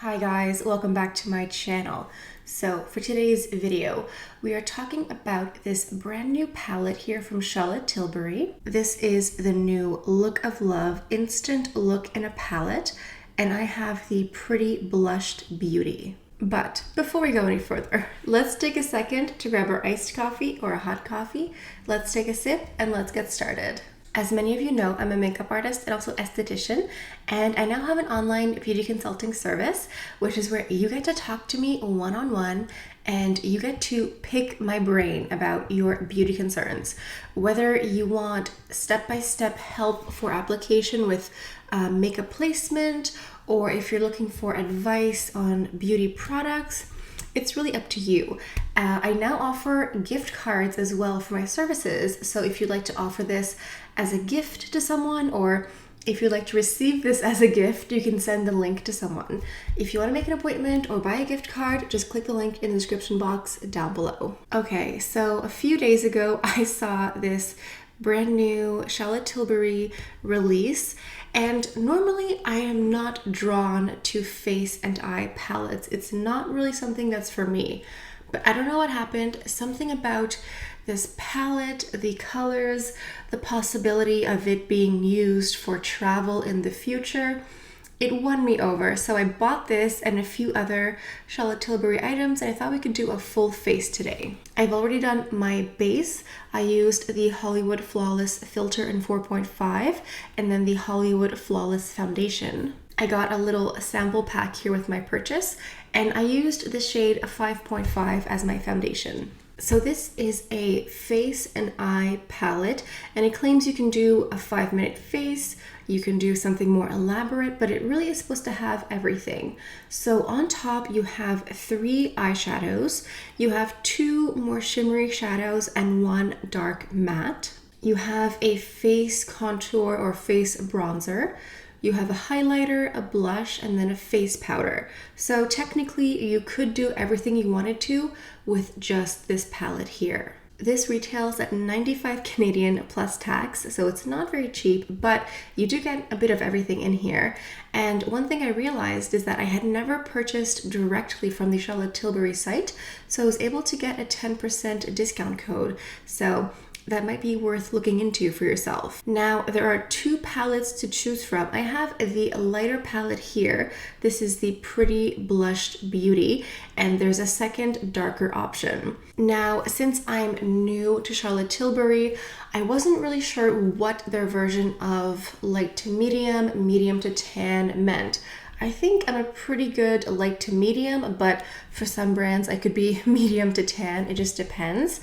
Hi guys, welcome back to my channel. So for today's video, we are talking about this brand new palette here from Tilbury. This is the new Look of Love Instant Look in a Palette, and I have the Pretty Blushed Beauty. But before we go any further, let's take a second to grab our iced coffee or a hot coffee. Let's take a sip and let's get started. As many of you know, I'm a makeup artist and also esthetician, and I now have an online beauty consulting service, which is where you get to talk to me one-on-one and you get to pick my brain about your beauty concerns. Whether you want step-by-step help for application with makeup placement, or if you're looking for advice on beauty products, it's really up to you. I now offer gift cards as well for my services. So if you'd like to offer this as a gift to someone, or if you'd like to receive this as a gift, you can send the link to someone. If you want to make an appointment or buy a gift card, just click the link in the description box down below. Okay, so a few days ago, I saw this brand new Tilbury release, and normally I am not drawn to face and eye palettes. It's not really something that's for me, but I don't know what happened. Something about this palette, the colors, the possibility of it being used for travel in the future, it won me over. So I bought this and a few other Tilbury items, and I thought we could do a full face today. I've already done my base. I used the Hollywood Flawless Filter in 4.5 and then the Hollywood Flawless Foundation. I got a little sample pack here with my purchase, and I used the shade 5.5 as my foundation. So this is a face and eye palette, and it claims you can do a 5-minute face, you can do something more elaborate, but it really is supposed to have everything. So on top you have 3 eyeshadows, you have 2 more shimmery shadows and 1 dark matte. You have a face contour or face bronzer. You have a highlighter, a blush, and then a face powder. So technically you could do everything you wanted to with just this palette here. This retails at 95 Canadian plus tax, so it's not very cheap, but you do get a bit of everything in here. And one thing I realized is that I had never purchased directly from the Tilbury site, so I was able to get a 10% discount code. So that might be worth looking into for yourself. Now, there are 2 palettes to choose from. I have the lighter palette here. This is the Pretty Blushed Beauty, and there's a second darker option. Now, since I'm new to Tilbury, I wasn't really sure what their version of light to medium, medium to tan meant. I think I'm a pretty good light to medium, but for some brands I could be medium to tan. It just depends.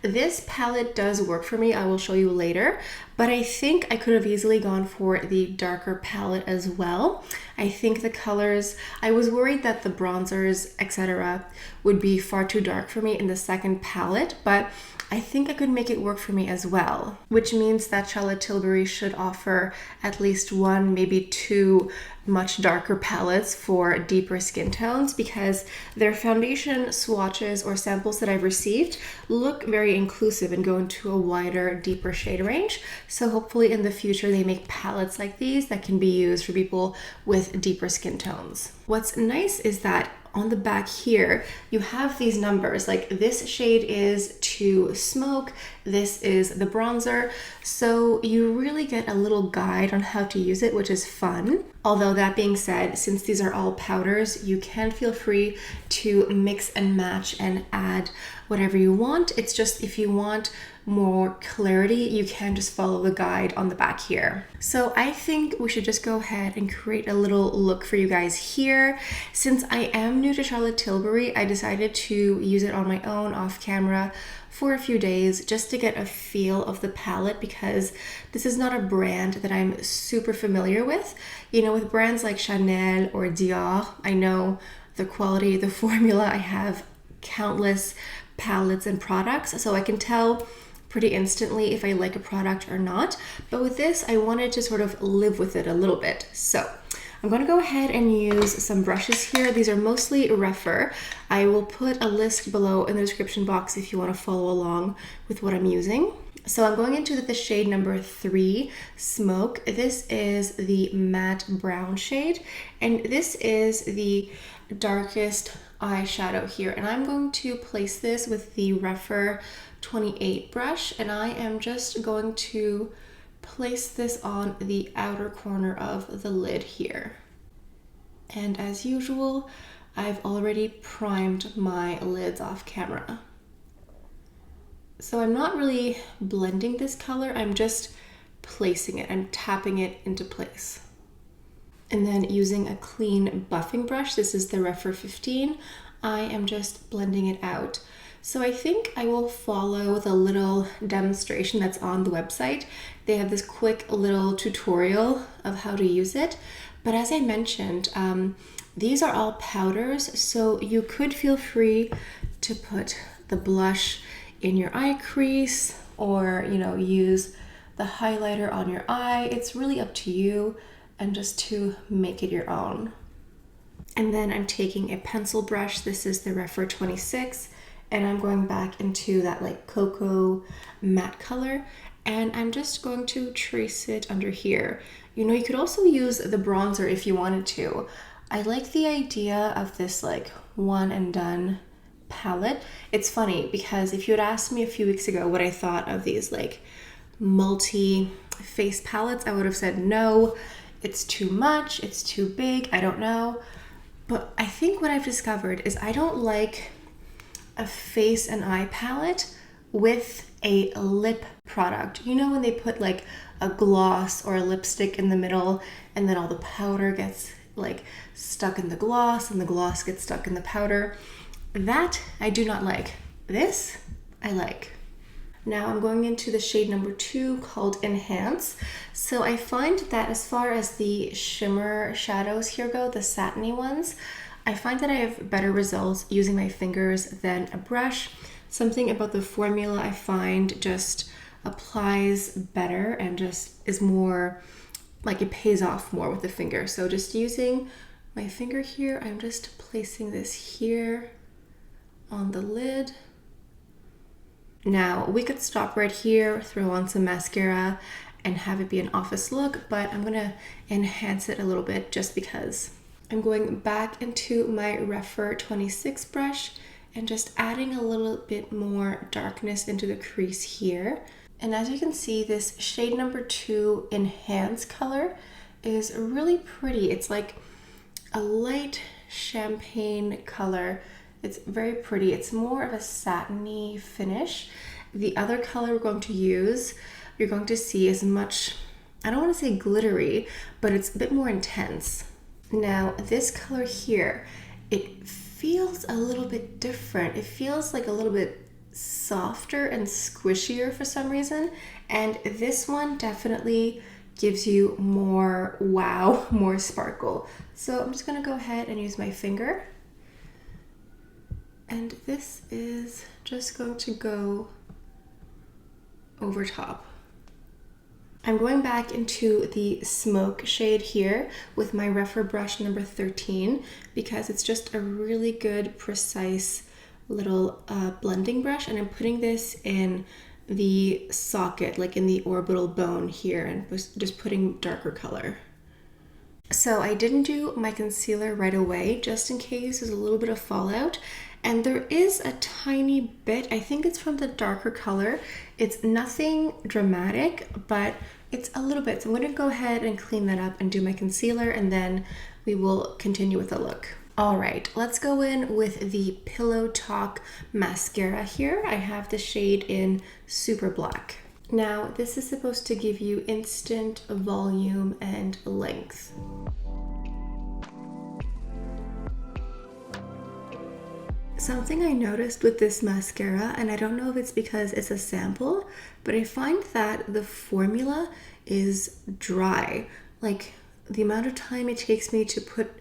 This palette does work for me, I will show you later, but I think I could have easily gone for the darker palette as well. I think the colors, I was worried that the bronzers, etc. would be far too dark for me in the second palette, but I think I could make it work for me as well, which means that Tilbury should offer at least 1, maybe 2 much darker palettes for deeper skin tones, because their foundation swatches or samples that I've received look very inclusive and go into a wider, deeper shade range. So hopefully in the future they make palettes like these that can be used for people with deeper skin tones. What's nice is that on the back here, you have these numbers, like this shade is to smoke, this is the bronzer. So you really get a little guide on how to use it, which is fun. Although that being said, since these are all powders, you can feel free to mix and match and add whatever you want. It's just if you want more clarity, you can just follow the guide on the back here. So I think we should just go ahead and create a little look for you guys here. Since I am new to Tilbury, I decided to use it on my own off camera for a few days just to get a feel of the palette, because this is not a brand that I'm super familiar with. You know, with brands like Chanel or Dior, I know the quality, the formula. I have countless palettes and products, so I can tell pretty instantly if I like a product or not. But with this, I wanted to sort of live with it a little bit. So I'm going to go ahead and use some brushes here. These are mostly rougher. I will put a list below in the description box if you want to follow along with what I'm using. So I'm going into the shade number 3, Smoke. This is the matte brown shade, and this is the darkest eyeshadow here. And I'm going to place this with the Rephr 28 brush, and I am just going to place this on the outer corner of the lid here. And as usual, I've already primed my lids off camera. So I'm not really blending this color, I'm just placing it. I'm tapping it into place. And then using a clean buffing brush, this is the Rephr 15, I am just blending it out. So I think I will follow the little demonstration that's on the website. They have this quick little tutorial of how to use it. But as I mentioned, these are all powders, so you could feel free to put the blush in your eye crease, or use the highlighter on your eye. It's really up to you, and just to make it your own. And then I'm taking a pencil brush. This is the Rephr 26, and I'm going back into that like cocoa matte color, and I'm just going to trace it under here. You could also use the bronzer if you wanted to. I like the idea of this like one and done palette. It's funny because if you had asked me a few weeks ago what I thought of these like multi-face palettes, I would have said no, it's too much, it's too big, I don't know. But I think what I've discovered is I don't like a face and eye palette with a lip product. When they put like a gloss or a lipstick in the middle, and then all the powder gets like stuck in the gloss and the gloss gets stuck in the powder. That I do not like. This I like. Now I'm going into the shade number 2 called Enhance. So I find that as far as the shimmer shadows here go, the satiny ones, I find that I have better results using my fingers than a brush. Something about the formula I find just applies better and just is more like it pays off more with the finger. So just using my finger here, I'm just placing this here on the lid. Now we could stop right here, throw on some mascara and have it be an office look, but I'm gonna enhance it a little bit just because. I'm going back into my Rephr 26 brush and just adding a little bit more darkness into the crease here. And as you can see, this shade number 2 Enhance color is really pretty. It's like a light champagne color. It's very pretty. It's more of a satiny finish. The other color we're going to use, you're going to see is much, I don't want to say glittery, but it's a bit more intense. Now this color here, it feels a little bit different. It feels like a little bit softer and squishier for some reason. And this one definitely gives you more wow, more sparkle. So I'm just gonna go ahead and use my finger. And this is just going to go over top. I'm going back into the Smoke shade here with my Rephr brush number 13 because it's just a really good, precise little blending brush, and I'm putting this in the socket, like in the orbital bone here, and just putting darker color. So I didn't do my concealer right away, just in case there's a little bit of fallout. And there is a tiny bit, I think it's from the darker color. It's nothing dramatic, but it's a little bit. So I'm gonna go ahead and clean that up and do my concealer, and then we will continue with the look. All right, let's go in with the Pillow Talk mascara here. I have the shade in Super Black. Now, this is supposed to give you instant volume and length. Something I noticed with this mascara, and I don't know if it's because it's a sample, but I find that the formula is dry. Like the amount of time it takes me to put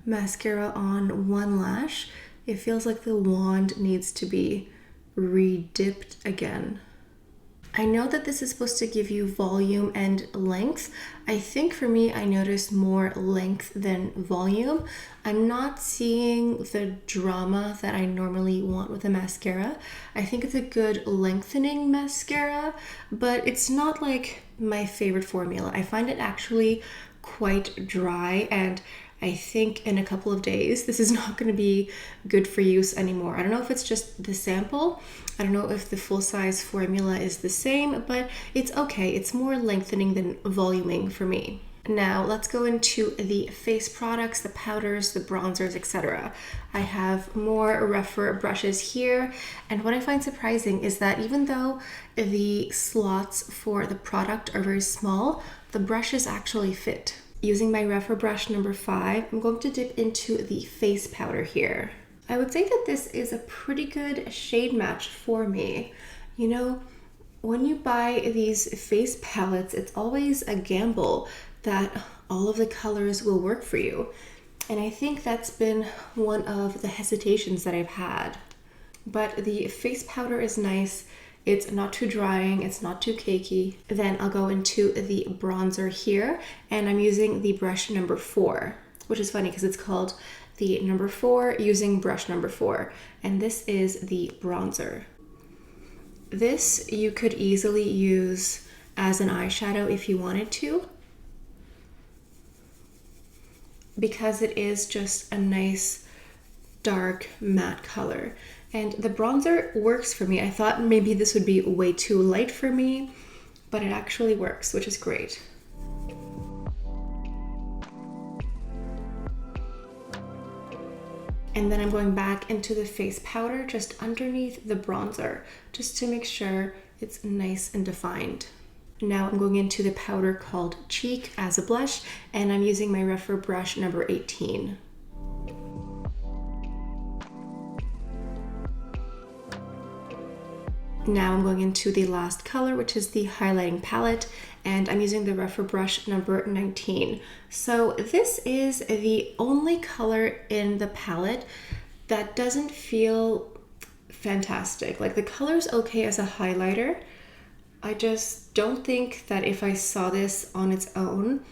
mascara on one lash, it feels like the wand needs to be re-dipped again. I know that this is supposed to give you volume and length. I think for me, I noticed more length than volume. I'm not seeing the drama that I normally want with a mascara. I think it's a good lengthening mascara, but it's not like my favorite formula. I find it actually quite dry, and I think in a couple of days, this is not going to be good for use anymore. I don't know if it's just the sample. I don't know if the full-size formula is the same, but it's okay. It's more lengthening than voluming for me. Now let's go into the face products, the powders, the bronzers, etc. I have more rougher brushes here, and what I find surprising is that even though the slots for the product are very small, the brushes actually fit. Using my rougher brush number 5, I'm going to dip into the face powder here. I would say that this is a pretty good shade match for me. You know, when you buy these face palettes, it's always a gamble that all of the colors will work for you. And I think that's been one of the hesitations that I've had. But the face powder is nice. It's not too drying, it's not too cakey. Then I'll go into the bronzer here, and I'm using the brush number 4, which is funny because it's called the number 4 using brush number 4. And this is the bronzer. This you could easily use as an eyeshadow if you wanted to, because it is just a nice dark matte color. And the bronzer works for me. I thought maybe this would be way too light for me, but it actually works, which is great. And then I'm going back into the face powder just underneath the bronzer, just to make sure it's nice and defined. Now I'm going into the powder called Cheek as a blush, and I'm using my rougher brush number 18. Now I'm going into the last color, which is the highlighting palette, and I'm using the rougher brush number 19. So this is the only color in the palette that doesn't feel fantastic. Like, the color's okay as a highlighter. I just don't think that if I saw this on its own,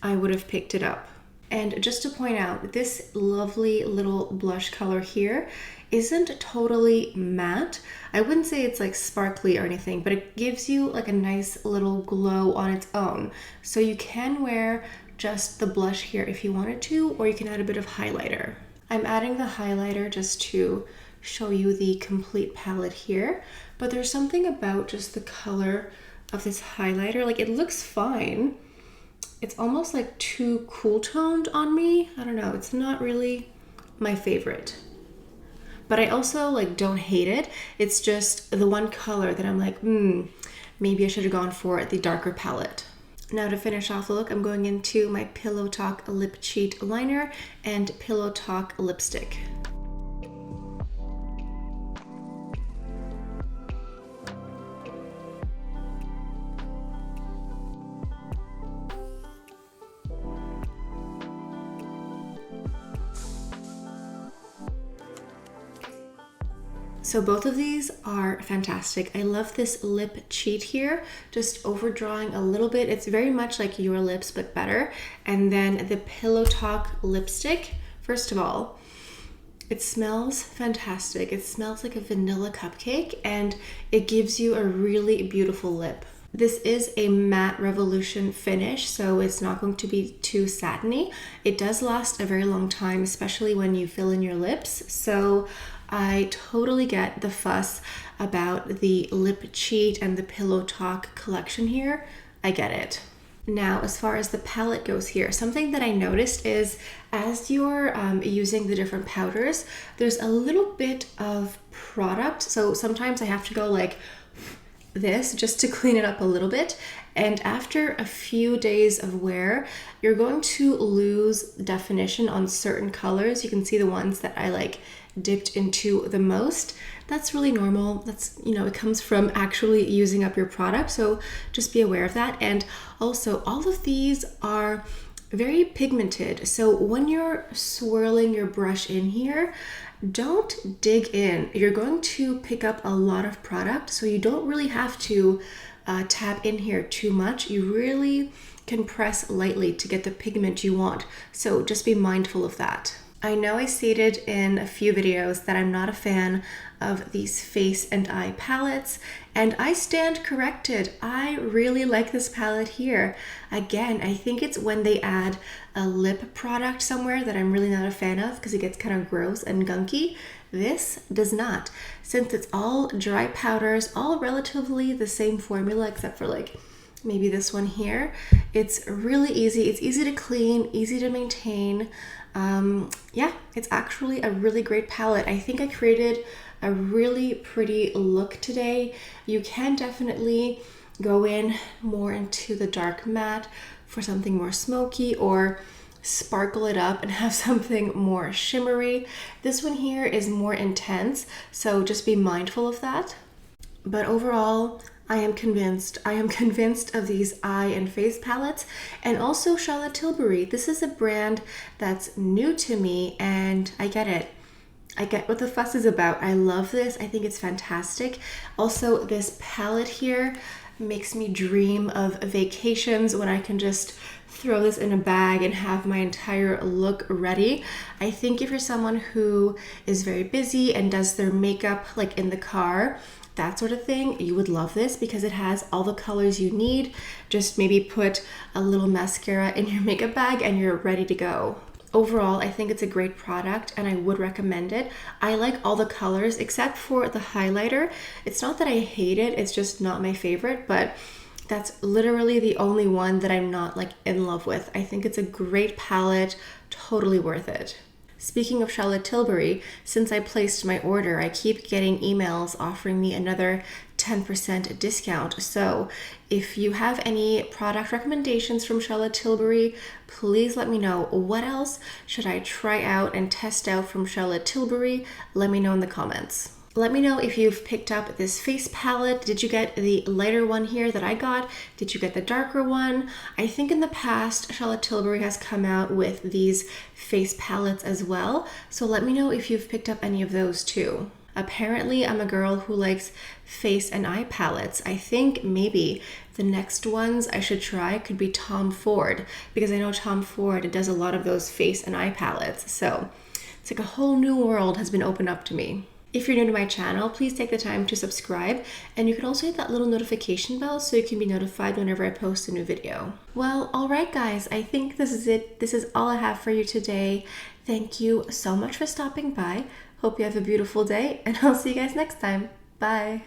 I would have picked it up. And just to point out, this lovely little blush color here isn't totally matte. I wouldn't say it's like sparkly or anything, but it gives you like a nice little glow on its own. So you can wear just the blush here if you wanted to, or you can add a bit of highlighter. I'm adding the highlighter just to show you the complete palette here, but there's something about just the color of this highlighter. Like, it looks fine. It's almost like too cool toned on me. I don't know, it's not really my favorite. But I also like don't hate it. It's just the one color that I'm like, maybe I should have gone for the darker palette. Now to finish off the look, I'm going into my Pillow Talk Lip Cheat Liner and Pillow Talk Lipstick. So both of these are fantastic. I love this lip cheat here, just overdrawing a little bit. It's very much like Your Lips, but better. And then the Pillow Talk lipstick, first of all, it smells fantastic. It smells like a vanilla cupcake, and it gives you a really beautiful lip. This is a matte revolution finish, so it's not going to be too satiny. It does last a very long time, especially when you fill in your lips. So I totally get the fuss about the lip cheat and the Pillow Talk collection here. I get it. Now, as far as the palette goes here, something that I noticed is as you're using the different powders, there's a little bit of product. So sometimes I have to go like this just to clean it up a little bit. And after a few days of wear, you're going to lose definition on certain colors. You can see the ones that I like dipped into the most. That's really normal. That's, you know, it comes from actually using up your product. So just be aware of that. And also, all of these are very pigmented. So when you're swirling your brush in here, don't dig in. You're going to pick up a lot of product, so you don't really have to tap in here too much. You really can press lightly to get the pigment you want. So just be mindful of that. I know I stated in a few videos that I'm not a fan of these face and eye palettes, and I stand corrected. I really like this palette here. Again, I think it's when they add a lip product somewhere that I'm really not a fan of because it gets kind of gross and gunky. This does not. Since it's all dry powders, all relatively the same formula except for like maybe this one here. It's really easy. It's easy to clean, easy to maintain. Yeah, it's actually a really great palette. I think I created a really pretty look today. You can definitely go in more into the dark matte for something more smoky, or sparkle it up and have something more shimmery. This one here is more intense, so just be mindful of that. But overall, I am convinced of these eye and face palettes, and also Charlotte Tilbury. This is a brand that's new to me, and I get it. I get what the fuss is about. I love this. I think it's fantastic. Also, this palette here makes me dream of vacations when I can just throw this in a bag and have my entire look ready. I think if you're someone who is very busy and does their makeup like in the car, that sort of thing, you would love this because it has all the colors you need. Just maybe put a little mascara in your makeup bag and you're ready to go. Overall, I think it's a great product and I would recommend it. I like all the colors except for the highlighter. It's not that I hate it, it's just not my favorite, but that's literally the only one that I'm not like in love with. I think it's a great palette, totally worth it. Speaking of Charlotte Tilbury, since I placed my order, I keep getting emails offering me another 10% discount. So if you have any product recommendations from Charlotte Tilbury, please let me know. What else should I try out and test out from Charlotte Tilbury? Let me know in the comments. Let me know if you've picked up this face palette. Did you get the lighter one here that I got? Did you get the darker one? I think in the past, Charlotte Tilbury has come out with these face palettes as well. So let me know if you've picked up any of those too. Apparently, I'm a girl who likes face and eye palettes. I think maybe the next ones I should try could be Tom Ford, because I know Tom Ford does a lot of those face and eye palettes. So it's like a whole new world has been opened up to me. If you're new to my channel, please take the time to subscribe, and you can also hit that little notification bell so you can be notified whenever I post a new video. Well, alright guys, I think this is it. This is all I have for you today. Thank you so much for stopping by. Hope you have a beautiful day, and I'll see you guys next time. Bye!